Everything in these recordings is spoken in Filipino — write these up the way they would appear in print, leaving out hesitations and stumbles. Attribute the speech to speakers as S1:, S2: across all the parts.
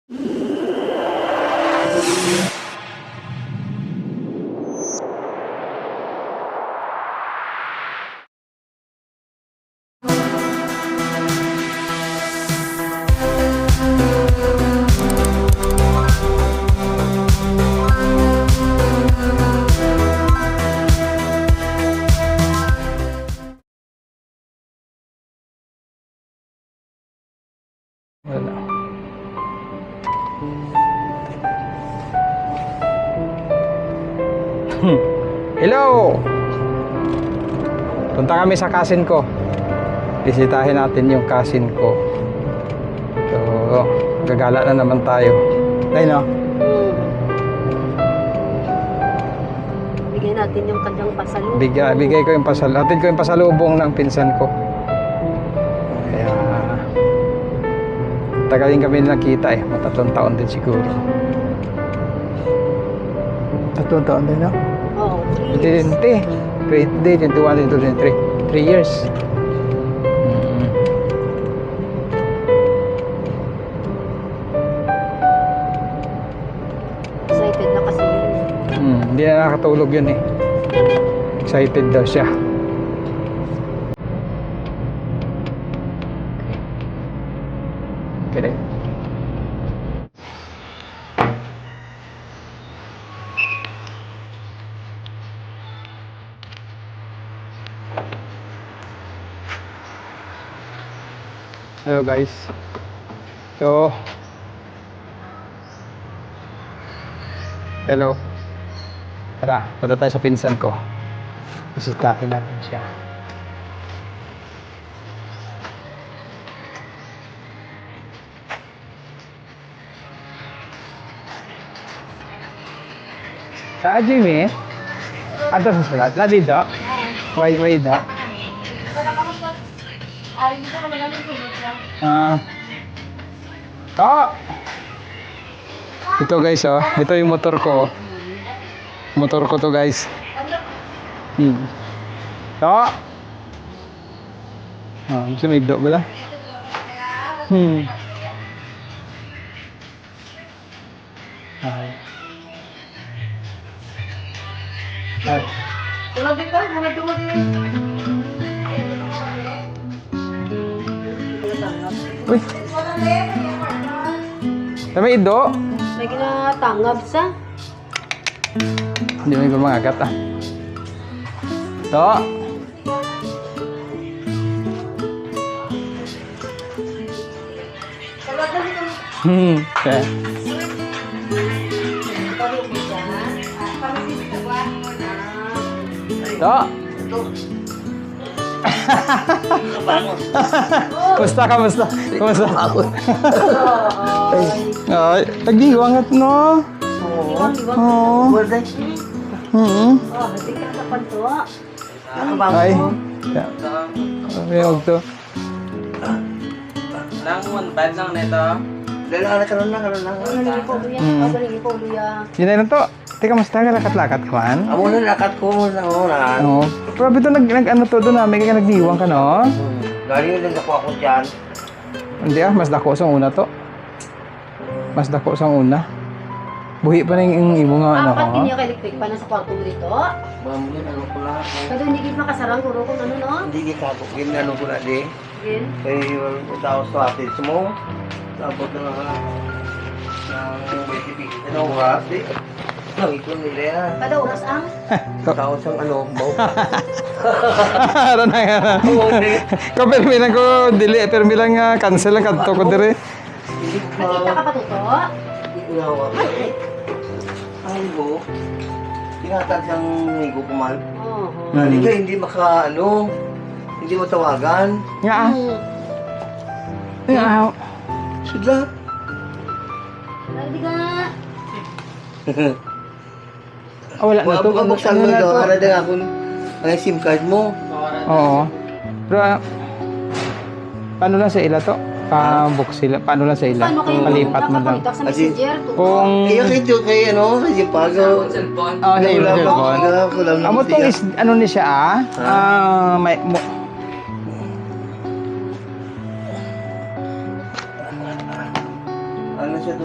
S1: Wala. Hello! Punta kami sa cousin ko. Bisitahin natin yung cousin ko. So, gagala na naman tayo. Ay, no?
S2: Bigyan natin yung kanyang pasalubong.
S1: Bigay ko yung atid ko yung pasalubong ng pinsan ko. Kaya tagalin kami nakita matatlong taon din siguro. Tatlong taon din, no?
S2: Oo, 3 years.
S1: 21, 23. 3 years.
S2: Excited na kasi yun.
S1: Hindi na nakatulog yun eh. Excited daw siya. Okay. Hello guys. So, hello. Tara, punta tayo sa pinsan ko. Bisitahin natin siya. Sa Jimmy? Ato sa sulat? La dito? Wait na. Ito guys, ito yung motor ko. Motor ko to guys. Gusto may igdo ba? Uy. May igdo?
S2: May ginatangab sa.
S1: Hindi mo yung mangagat To. Okay. To. Kamusta? Ay, tagdiwangat no. Oh.
S2: Tingnan sa panto.
S1: Ay. Ay, huwag to.
S3: Lang 1 lang nito.
S2: Galing po luya.
S1: Yun na lang to. Teka, mas taga lakat-lakat ka man?
S3: Amo na lakat ko mo na oras.
S1: Oo. Grabe to, ano to doon may kaya nagdiwang ka no?
S3: Galing din ako dyan.
S1: Hindi mas dako sa una to. Mas dako sa una. Buhi pa na yung imo nga ano.
S2: Bakit hindi ka electric pa na sa kwarto mo dito?
S3: Mamuli ano ko na.
S2: Kado hindi kita makasarang kuro kung ano no?
S3: Hindi kita ko ano ko na di.
S2: Gin.
S3: Kay tao sa atin mo. Tapos na may ano oras di. Nang ito nila yan.
S2: Kada oras ang?
S3: Tao sang ano mo.
S1: Ano na yan? Ko permilan ko dili permilan nga cancel lang kadto ko dire.
S2: Nakita ka pa tuto?
S3: Inawa. Ay go. Tinatag siyang migo kumal.
S2: Oo.
S3: Hindi ka hindi maka ano. Hindi mo tawagan.
S1: Nga. Nga.
S3: Sudla.
S2: Hindi ka.
S1: Wala na to.
S3: Buksan mo daw. Para din ako ang SIM card mo.
S1: Oo. Pero paano lang sa ila to? Pa-book sila. Paano lang sa ila?
S2: Paano kayo
S1: Palipat mo lang.
S2: nakapalitak sa messenger? Tuto?
S1: Kung
S3: Kaya kay ano, kay Pago.
S1: sa ila cellphone. Amo tong is ano ni siya may
S3: Ano siya to?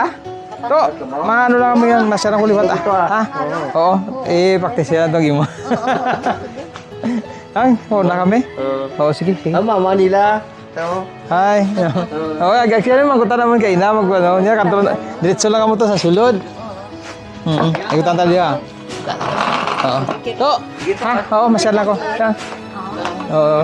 S1: Ha? To, maano lang mo yan, masarang kulibat ha? Oo, practice yan itong imo. Ay, na kami? Oo, sige, sige.
S3: Mama nila, Tao.
S1: Hi. Oh, actually magutan naman kay na magano niya kanto diretso lang mo to sa sulod. Igutan ta dia. Oo. To. Ha, oo, masyal ako. Ha. Oo.